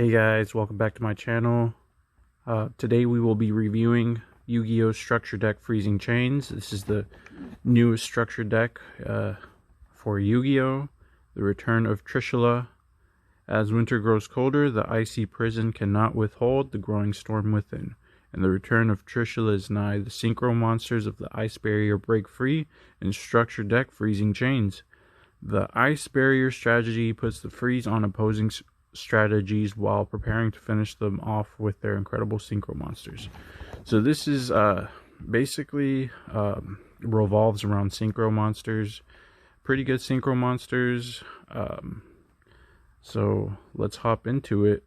Hey guys, welcome back to my channel. Today we will be reviewing Yu-Gi-Oh! Structure Deck Freezing Chains. This is the newest structure deck for Yu-Gi-Oh! The return of Trishula. As winter grows colder, the icy prison cannot withhold the growing storm within. And the return of Trishula is nigh. The Synchro Monsters of the Ice Barrier break free in Structure Deck Freezing Chains. The Ice Barrier strategy puts the freeze on opposing strategies while preparing to finish them off with their incredible Synchro Monsters. So this is basically revolves around Synchro Monsters. Pretty good Synchro Monsters. So let's hop into it.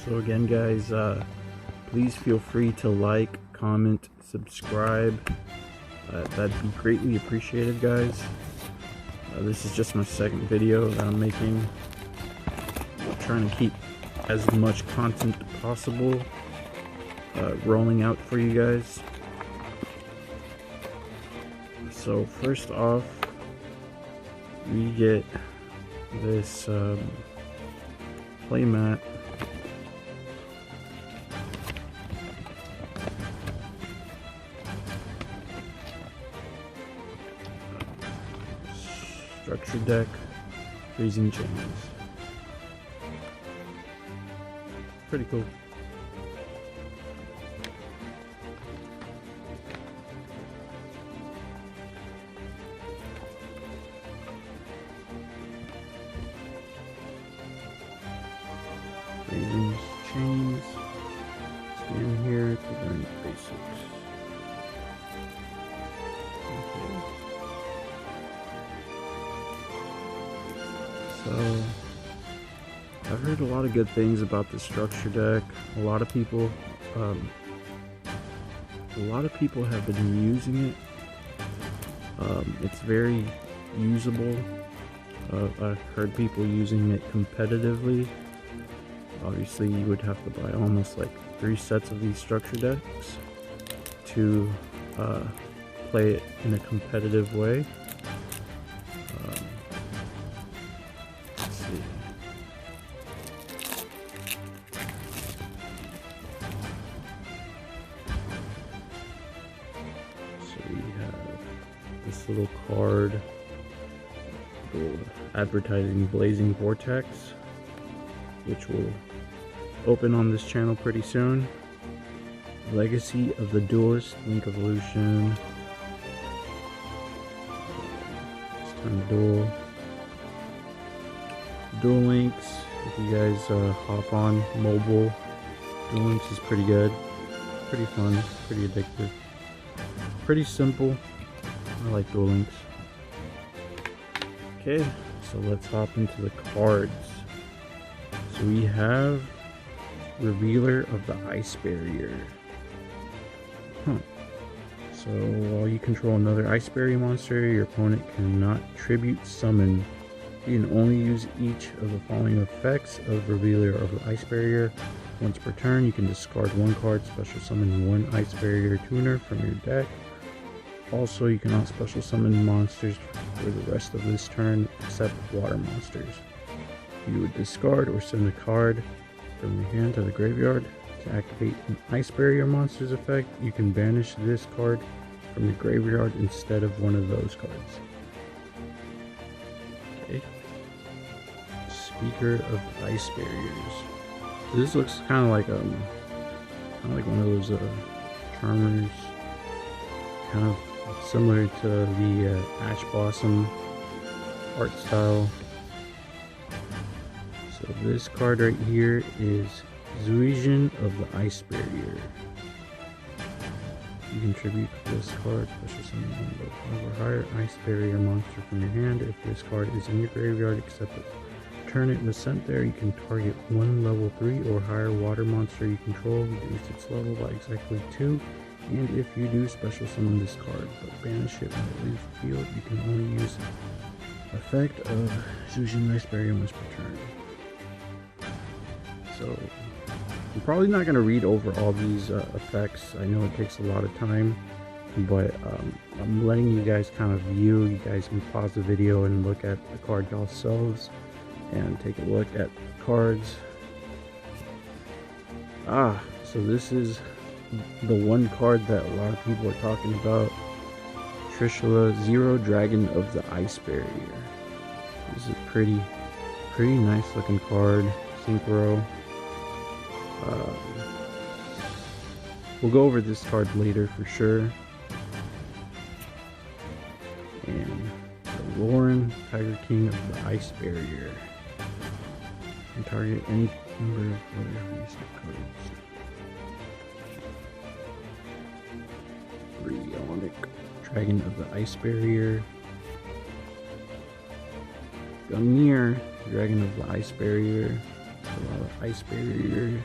So again guys, please feel free to like, comment, subscribe. That'd be greatly appreciated guys. This is just my second video that I'm making. I'm trying to keep as much content possible rolling out for you guys. So first off, we get this playmat. Structure Deck Freezing Chains. Pretty cool. Freezing Chains. Scan here to learn the basics. Okay. So, I've heard a lot of good things about the structure deck. A lot of people have been using it. It's very usable. I've heard people using it competitively. Obviously, you would have to buy almost like 3 sets of these structure decks to play it in a competitive way. This little card, advertising Blazing Vortex, which will open on this channel pretty soon. Legacy of the Duelist, Link Evolution. It's time to duel. Duel Links, if you guys hop on mobile, Duel Links is pretty good, pretty fun, pretty addictive, pretty simple. I like Duel Links. Okay, so let's hop into the cards. So we have Revealer of the Ice Barrier. So while you control another Ice Barrier monster, your opponent cannot tribute summon. You can only use each of the following effects of Revealer of the Ice Barrier. Once per turn, you can discard 1 card, special summon 1 Ice Barrier tuner from your deck. Also, you cannot special summon monsters for the rest of this turn except water monsters. You would discard or send a card from your hand to the graveyard. To activate an Ice Barrier monster's effect, you can banish this card from your graveyard instead of one of those cards. Okay. Speaker of Ice Barriers. So this looks kind of like one of those charmers, kind of similar to the Ash Blossom art style. So this card right here is Zuisian of the Ice Barrier. You can tribute this card, special summon 1 or higher Ice Barrier monster from your hand. If this card is in your graveyard, except the turn it was sent there, you can target 1 level 3 or higher water monster you control, reduce its level by exactly 2. And if you do, special summon this card, but banish it when it leaves the field. You can only use Effect of Zuisian Ice Barrier once per turn. So I'm probably not going to read over all these effects. I know it takes a lot of time, but I'm letting you guys kind of view. You guys can pause the video and look at the card yourselves and take a look at the cards. So this is the one card that a lot of people are talking about. Trishula, Zero Dragon of the Ice Barrier. This is a pretty nice looking card. Synchro. We'll go over this card later for sure. And the Lauren, Tiger King of the Ice Barrier. And target any number of other recent cards. Ionic Dragon of the Ice Barrier. Gunir, Dragon of the Ice Barrier. A lot of Ice Barrier.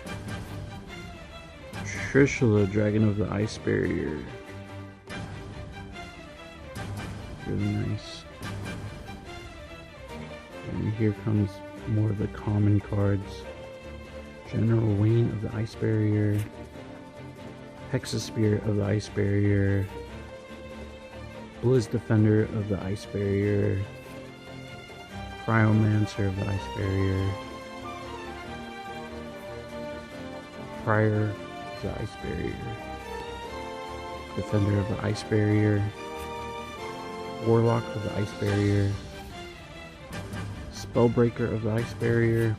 Trishula, Dragon of the Ice Barrier. Really nice. And here comes more of the common cards. General Wayne of the Ice Barrier. Hexaspirit of the Ice Barrier. Blizz Defender of the Ice Barrier. Cryomancer of the Ice Barrier. Prior of the Ice Barrier. Defender of the Ice Barrier. Warlock of the Ice Barrier. Spellbreaker of the Ice Barrier.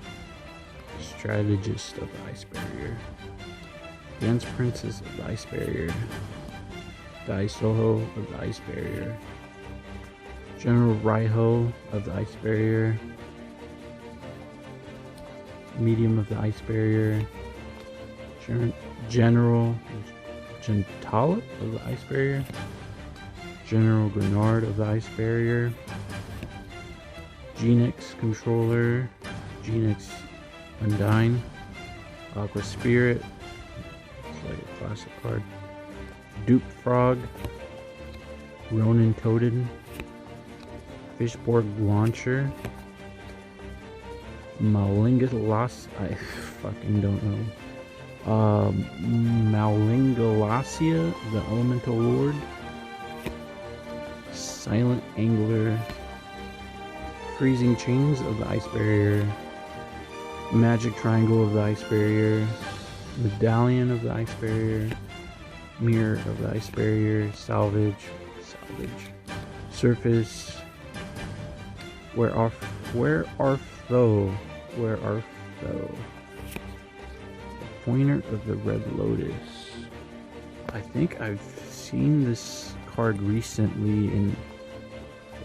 Strategist of the Ice Barrier. Dance Princess of the Ice Barrier. Daisoho of the Ice Barrier. General Raiho of the Ice Barrier. Medium of the Ice Barrier. General Gentala of the Ice Barrier. General Grenard of the Ice Barrier. Genix Controller. Genix Undyne. Aqua Spirit. It's like a classic card. Dupe Frog. Ronin Toadin. Fishborg Launcher. Malingalas. I fucking don't know. Malingalasia, the Elemental Lord. Silent Angler. Freezing Chains of the Ice Barrier. Magic Triangle of the Ice Barrier. Medallion of the Ice Barrier. Mirror of the Ice Barrier. Salvage. Surface. Where are foe? The Pointer of the Red Lotus. I think I've seen this card recently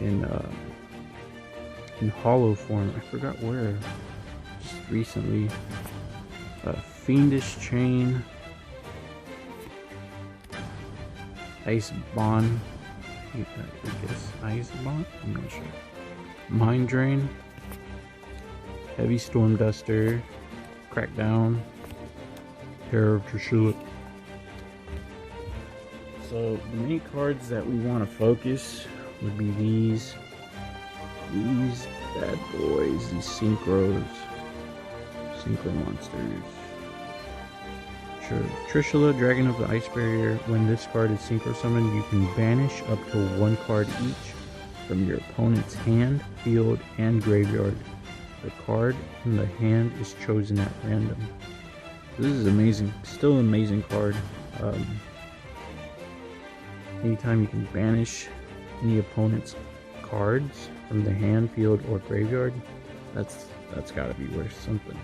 in hollow form. I forgot where. Just recently. Fiendish Chain. Ice Bond. I guess Ice Bond? I'm not sure. Mind Drain. Heavy Storm Duster. Crackdown. Terror of Trishula. So the main cards that we want to focus would be these bad boys, these Synchro Monsters. Trishula, Dragon of the Ice Barrier. When this card is Synchro summoned, you can banish up to one card each from your opponent's hand, field, and graveyard. The card in the hand is chosen at random. This is amazing. Still an amazing card. Anytime you can banish any opponent's cards from the hand, field, or graveyard, that's gotta be worth something.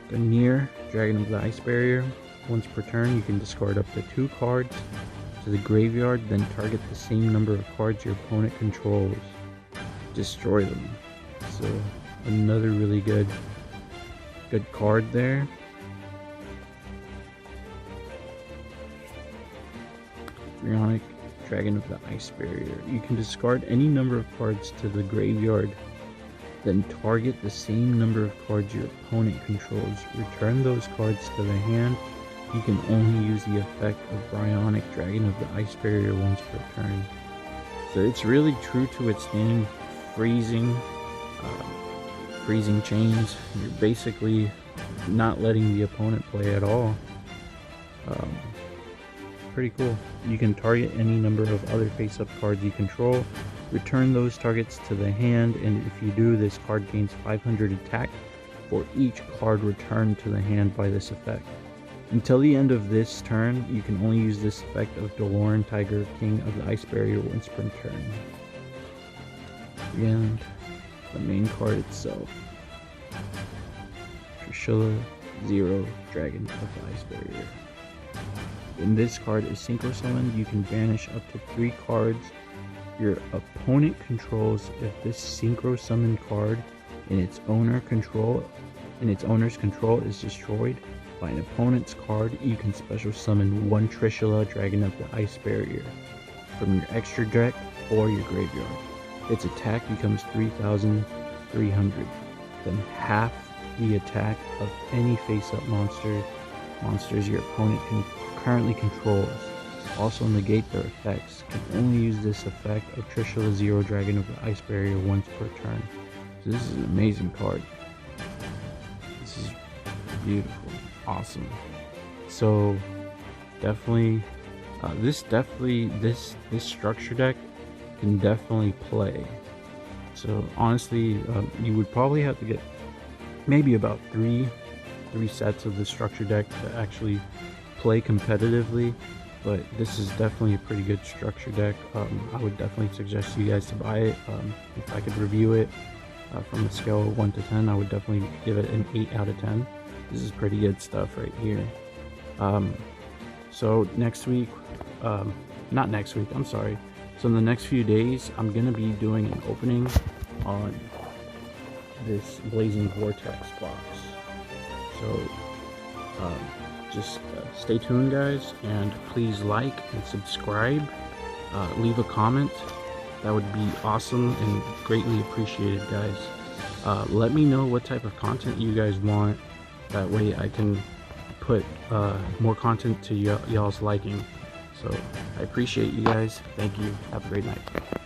Gunir, Dragon of the Ice Barrier. Once per turn, you can discard up to 2 cards to the graveyard, then target the same number of cards your opponent controls. Destroy them. So another really good card there. Ionic Dragon of the Ice Barrier. You can discard any number of cards to the graveyard, then target the same number of cards your opponent controls. Return those cards to the hand. You can only use the effect of Ionic Dragon of the Ice Barrier once per turn. So it's really true to its name, freezing chains. You're basically not letting the opponent play at all. Pretty cool. You can target any number of other face-up cards you control, return those targets to the hand, and if you do, this card gains 500 attack for each card returned to the hand by this effect. Until the end of this turn, you can only use this effect of Doloran Tiger, King of the Ice Barrier, once per turn. And the main card itself. Trishula, 0, Dragon of the Ice Barrier. When this card is synchro summoned, you can banish up to 3 cards your opponent controls if this synchro summoned card in its owner's control is destroyed by an opponent's card. You can special summon 1 Trishula, Dragon of the Ice Barrier, from your extra deck or your graveyard. Its attack becomes 3,300, then half the attack of any face-up monsters your opponent currently controls. Also negate their effects. Can only use this effect of Trishula, 0, Dragon of the Ice Barrier, once per turn. So this is an amazing card. This is beautiful, awesome. So definitely, this structure deck can definitely play. So honestly, you would probably have to get maybe about three sets of the structure deck to actually play competitively, but this is definitely a pretty good structure deck. I would definitely suggest you guys to buy it. If I could review it from a scale of 1 to 10, I would definitely give it an 8 out of 10. This is pretty good stuff right here. So next week, not next week, I'm sorry. So in the next few days, I'm gonna be doing an opening on this Blazing Vortex box. So just stay tuned, guys, and please like and subscribe. Leave a comment. That would be awesome and greatly appreciated, guys. Let me know what type of content you guys want. That way I can put more content to y'all's liking. So I appreciate you guys. Thank you. Have a great night.